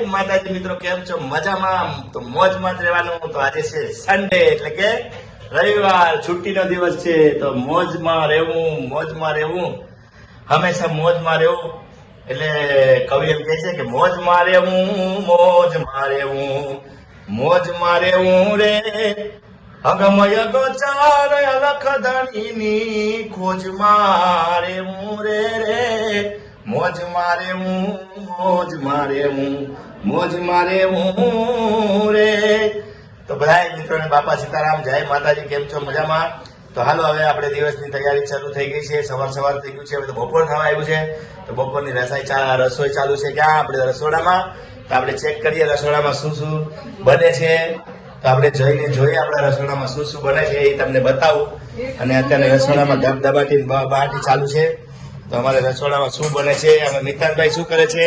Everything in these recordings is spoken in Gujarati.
માતાજી મિત્રો, કેમ છો? મજામાં? તો મોજમાં જ રહેવાનું. તો આજે છે સન્ડે, એટલે કે રવિવાર, છુટ્ટીનો દિવસ છે. તો મોજમાં રહેવું, હંમેશા મોજમાં રહેવું. એટલે કવિ એમ કહે છે કે મોજમાં રહેવું રે, અગમય ગોચાર અલખ ધણીની ખોજમાં રહેવું રે, મોજમાં રહેવું રે. તો બધા મિત્રોને બાપા સીતારામ, જય માતાજી. કેમ છો? મજામાં? તો હાલો, હવે આપણે દિવસની તૈયારી ચાલુ થઈ ગઈ છે. સવાર થઈ ગયું છે. હવે તો બપોર થવા આવ્યું છે. તો બપોરની રસોઈ ચાલુ છે. ક્યાં? આપણે રસોડામાં. તો આપણે ચેક કરીએ રસોડામાં શું શું બને છે. તો આપણે જોઈએ આપણા રસોડામાં શું શું બને છે એ તમને બતાવું. અને અત્યારે રસોડામાં ધબધબાટી બહાટી ચાલુ છે. તો અમારે રસોડામાં શું બને છે? અમે મિતાનભાઈ શું કરે છે?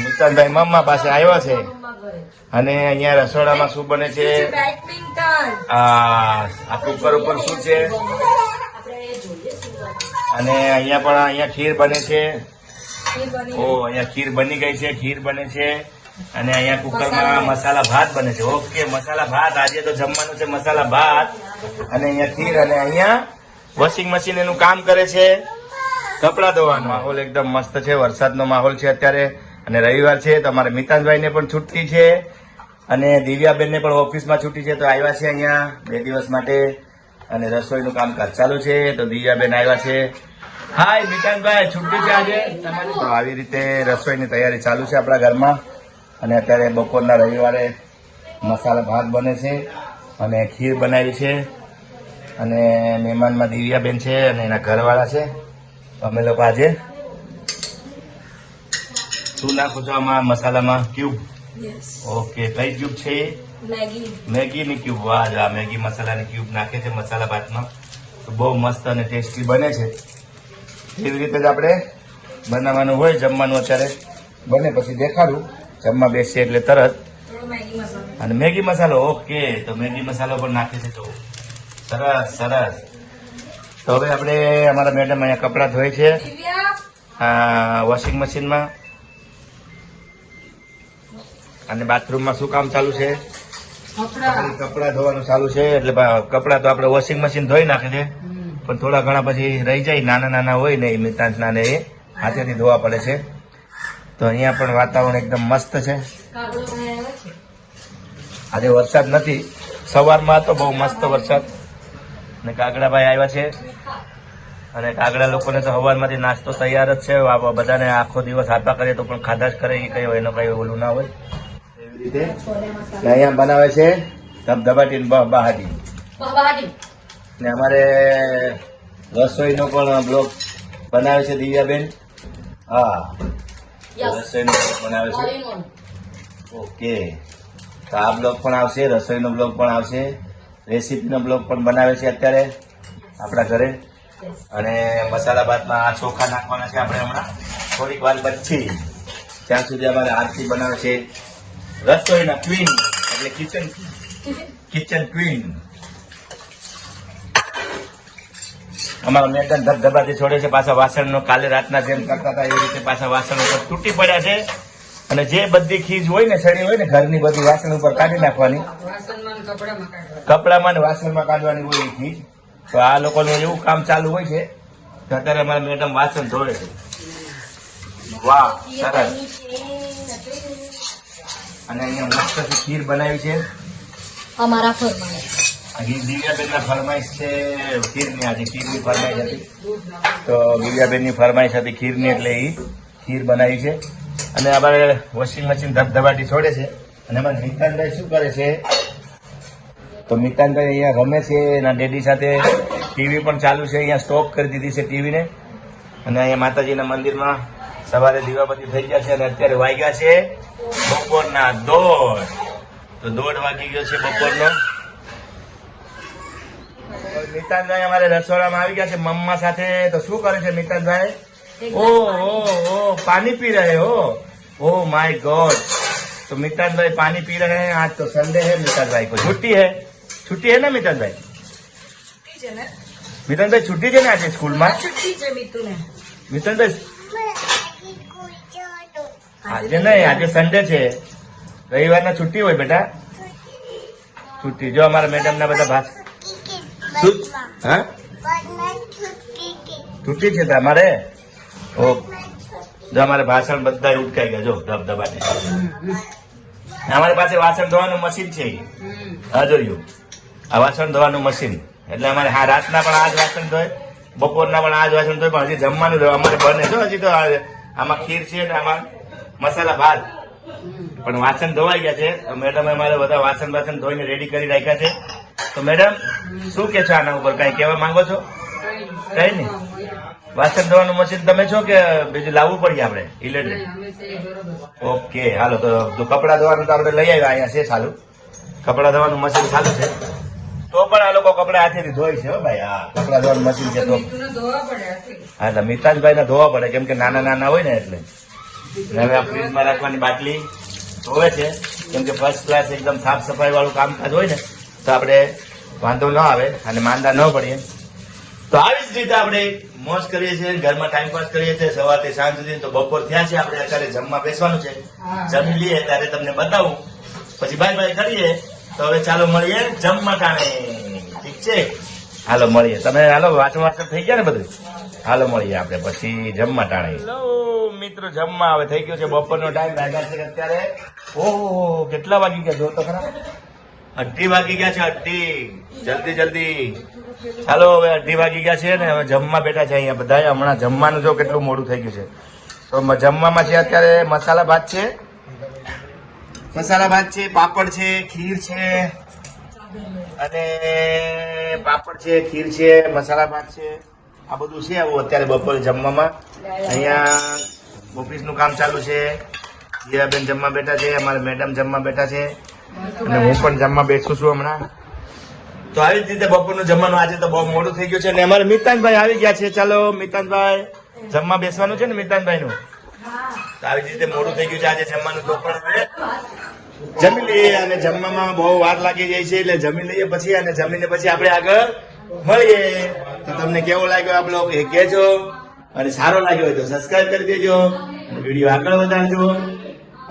મિતાનભાઈ મમ્મા પાસે આવ્યા છે. અને અહીંયા રસોડામાં શું બને છે? આ કુકર ઉપર શું છે? અને અહીંયા ખીર બને છે. અહીંયા ખીર બની ગઈ છે. ખીર બને છે. અને અહીંયા કુકરમાં મસાલા ભાત બને છે. ઓકે, મસાલા ભાત. આજે તો જમવાનું છે મસાલા ભાત. અને અહીંયા ખીર. અને અહીંયા વોશિંગ મશીન એનું કામ કરે છે. કપડા ધોવાનો માહોલ એકદમ મસ્ત છે. વરસાદનો માહોલ છે અત્યારે. અને રવિવાર છે તો અમારે મિતાનભાઈને પણ છુટ્ટી છે. અને દિવ્યાબેનને પણ ઓફિસમાં છુટ્ટી છે. તો આવ્યા છે અહીંયા 2 દિવસ માટે. અને રસોઈનું કામકાજ ચાલુ છે. તો દિવ્યાબેન આવ્યા છે. હાય મિતાનભાઈ, છુટ્ટી છે આજે તમારી? તો આવી રીતે રસોઈની તૈયારી ચાલુ છે આપણા ઘરમાં. અને અત્યારે બપોરના રવિવારે મસાલા ભાત બને છે. અને ખીર બનાવી છે. અને મહેમાનમાં દિવ્યાબેન છે અને એના ઘરવાળા છે. અમે લોકો આજે શું નાખો છો આમાં મસાલામાં? ક્યુબ. ઓકે, કઈ ક્યુબ છે? મેગીની ક્યુબ. વાહ, આ મેગી મસાલાની ક્યુબ નાખે છે મસાલા ભાતમાં. તો બહુ મસ્ત અને ટેસ્ટી બને છે. એવી રીતે જ આપણે બનાવવાનું હોય. જમવાનું અત્યારે બને પછી દેખાડું. જમવા બેસીએ એટલે તરત. અને મેગી મસાલો. ઓકે, તો મેગી મસાલો પણ નાખે છે. તો સરસ. તો હવે આપણે અમારા મેડમ અહીંયા કપડાં ધોય છે વોશિંગ મશીનમાં. અને બાથરૂમમાં શું કામ ચાલુ છે? કપડાં ધોવાનું ચાલુ છે. એટલે કપડાં તો આપણે વોશિંગ મશીન ધોઈ નાખે છે. પણ થોડા ઘણા પછી રહી જાય, નાના હોય ને એ મિતાંશના ને એ હાથેથી ધોવા પડે છે. તો અહીંયા પણ વાતાવરણ એકદમ મસ્ત છે. આજે વરસાદ નથી. સવારમાં તો બહુ મસ્ત વરસાદ. અને કાગડાભાઈ આવ્યા છે. અને કાગડા લોકોને તો સવારમાંથી નાસ્તો તૈયાર જ છે. બધાને આખો દિવસ આપા કરીએ તો પણ ખાધા જ કરે. એ કઈ એનો કઈ ઓલું ના હોય. એવી રીતે અહીંયા બનાવે છે ધબધબાટી બહાટી. ને અમારે રસોઈનો પણ બ્લોગ બનાવે છે દિવ્યાબેન. હા, રસોઈનો બ્લોગ બનાવે છે. ઓકે, તો આ બ્લોગ પણ આવશે. રસોઈનો બ્લોગ પણ આવશે. રેસીપીનો બ્લોગ પણ બનાવે છે અત્યારે આપણા ઘરે. અને મસાલા ભાતમાં આ ચોખા નાખવાના છે આપણે હમણાં થોડીક વાર પછી. ત્યાં સુધી અમારે આરતી બનાવે છે રસોઈના ક્વીન, એટલે કિચન ક્વીન. અમારા મેડમ ધબધબાથી છોડે છે. પાછા વાસણનો કાલે રાતના જેમ કરતા હતા એવી રીતે પાછા વાસણ ઉપર તૂટી પડ્યા છે. અને જે બધી ખીજ હોય ને, સડી હોય ને, ઘરની બધી વાસણ ઉપર કાઢી નાખવાની. કપડામાં ને વાસણમાં કાઢવાની હોય એ ખીજ. તો આ લોકોનું એવું કામ ચાલુ હોય છે. તો અત્યારે અમારા મેડમ વાસણ ધોવે છે. વાહ, સરસ. અને અહીંયા મસ્ત ખીર બનાવી છે અમારા ફરમાન. દિવ્યાબેનના ફરમાઈશ છે ખીરની. આજે ખીરની ફરમાઈશ હતી. તો દિવ્યાબેનની ફરમાઈશ હતી ખીરની, એટલે એ ખીર બનાવી છે. અને અમારે વોશિંગ મશીન ધબધબાટી છોડે છે. અને અમારે મિતાનભાઈ શું કરે છે? તો મિતાનભાઈ અહીંયા રમે છે એના ડેડી સાથે. ટીવી પણ ચાલુ છે. અહીંયા સ્ટોપ કરી દીધી છે ટીવીને. અને અહીંયા માતાજીના મંદિરમાં સવારે દીવાબત્તી થઈ ગયા છે. અને અત્યારે વાગ્યા છે બપોરના 2. તો 1:30 વાગી ગયો છે બપોરનો. મિતાનભાઈ અમારે રસોડામાં આવી ગયા છે મમ્મા સાથે. તો શું કરે છે મિતાનભાઈ? ओ पानी पी रहे हो? Oh my God. तो मितान भाई पानी पी रहे हैं. आज तो संडे है. मितान भाई को छुट्टी है ना मितान भाई? मितान भाई छुट्टी है ना आज स्कूल में? मितान भाई આજે નહીં, આજે સન્ડે છે, રવિવારના છુટ્ટી હોય બેટા, છુટ્ટી. જો અમારા મેડમ ના બધા ભાષ શું હા છુટ્ટી છે તમારે. જો અમારે ભાષણ બધા ઉટકાઈ ગયા, જો ધબધબાટી. અમારી પાસે વાસણ ધોવાનું મશીન છે. હા જોયું, આ વાસણ ધોવાનું મશીન. એટલે અમારે હા રાતના પણ આ જ વાસણ ધોય, બપોરના પણ આ જ વાસણ ધોય, પણ હજી જમવાનું અમારે બને છો. હજી તો આમાં ખીર છે ને આમાં મસાલા ભાત, પણ વાસણ ધોવાઈ ગયા છે. તો મેડમ અમારે બધા વાસણ ધોઈને રેડી કરી રાખ્યા છે. તો મેડમ શું કે છો આના ઉપર, કઈ કહેવા માંગો છો? કઈ નહીં. વાસણ ધોવાનું મશીન તમે છો કે બીજું લાવવું પડે આપણે ઇલેક્ટ્રિક? ઓકે હાલો. તો કપડા ધોવાનું તો આપણે લઈ આવ્યા, અહીંયા છે ચાલુ કપડા ધોવાનું મશીન ચાલુ છે. તો પણ આ લોકો કપડા હાથેથી ધોય છે. ભાઈ હા, કપડા ધોવાનું મશીન છે. તો હા, એટલે મિતાજભાઈ ને ધોવા પડે, કેમ કે નાના નાના હોય ને એટલે. હવે આ ફ્રીજમાં રાખવાની બાટલી ધોવે છે, કેમ કે ફર્સ્ટ ક્લાસ એકદમ સાફ સફાઈ વાળું કામકાજ હોય ને, તો આપણે વાંધો ન આવે અને માંદા ન પડીએ. તો આવી જ રીતે આપણે મોજ કરીએ છીએ, ઘરમાં ટાઈમ પાસ કરીએ છીએ સવારથી સાંજ સુધી. તો બપોર થયા છે, આપણે અત્યારે જમવા બેસવાનું છે. જમી લઈએ ત્યારે તમને બતાવું, પછી બાય બાય કરીએ. તો હવે ચાલો મળીએ જમવા ટાણે. ઠીક છે, હાલો મળીએ. તમે હાલો વાસણ થઈ ગયા ને બધું? હાલો મળીએ આપણે પછી જમવા ટાણે. હેલો મિત્રો, જમવા હવે થઈ ગયો છે. બપોરનો ટાઈમ લાગ્યા છે અત્યારે. ઓહો, કેટલા વાગી ગયા જો તો ખરા. 2:30 વાગી ગયા છે. 2:30 જલ્દી. ચાલો હવે 2:30 વાગી ગયા છે ને હવે જમવા બેઠા છે અહીંયા બધા. હમણાં જમવાનું જો કેટલું મોડું થઈ ગયું છે. તો જમવામાં છે અત્યારે મસાલા ભાત છે, પાપડ છે, ખીર છે અને પાપડ છે, ખીર છે, મસાલા ભાત છે. આ બધું છે આવું અત્યારે બપોરે જમવામાં. અહીંયા ઓફિસનું કામ ચાલુ છે. જીયાબેન જમવા બેઠા છે, અમારા મેડમ જમવા બેઠા છે અને હું પણ જમવા બેઠું છું હમણાં. તો આવી જ રીતે બપોરનું જમવાનું આજે તો બહુ મોડું થઈ ગયું છે અને અમારે મિતાનભાઈ આવી ગયા છે. ચાલો મિતાનભાઈ, જમવા બેસવાનું છે ને મિતાનભાઈ નું? તો આવી જ રીતે મોડું થઈ ગયું છે આજે જમવાનું. તો પણ હવે જમી લઈએ અને જમવામાં બહુ વાર લાગી જાય છે, એટલે જમી લઈએ પછી અને જમીને પછી આપણે આગળ મળીએ. તો તમને કેવો લાગ્યો આ બ્લોગ એ કહેજો, અને સારો લાગ્યો હોય તો સબસ્ક્રાઇબ કરી દેજો અને વિડીયો આગળ વધારજો.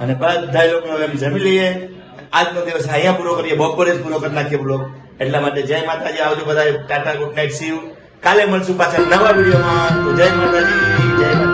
અને બધા લોકો હવે જમી લઈએ. આજનો દિવસ અહીંયા પૂરો કરીએ, બપોરે જ પૂરો કરી નાખીએ બ્લોગ. એટલા માટે જય માતાજી, આવજો બધા. Tata, good night, C you. કાલે મળશું પાછા નવા વિડીયોમાં. તો જય માતાજી, જય માતાજી.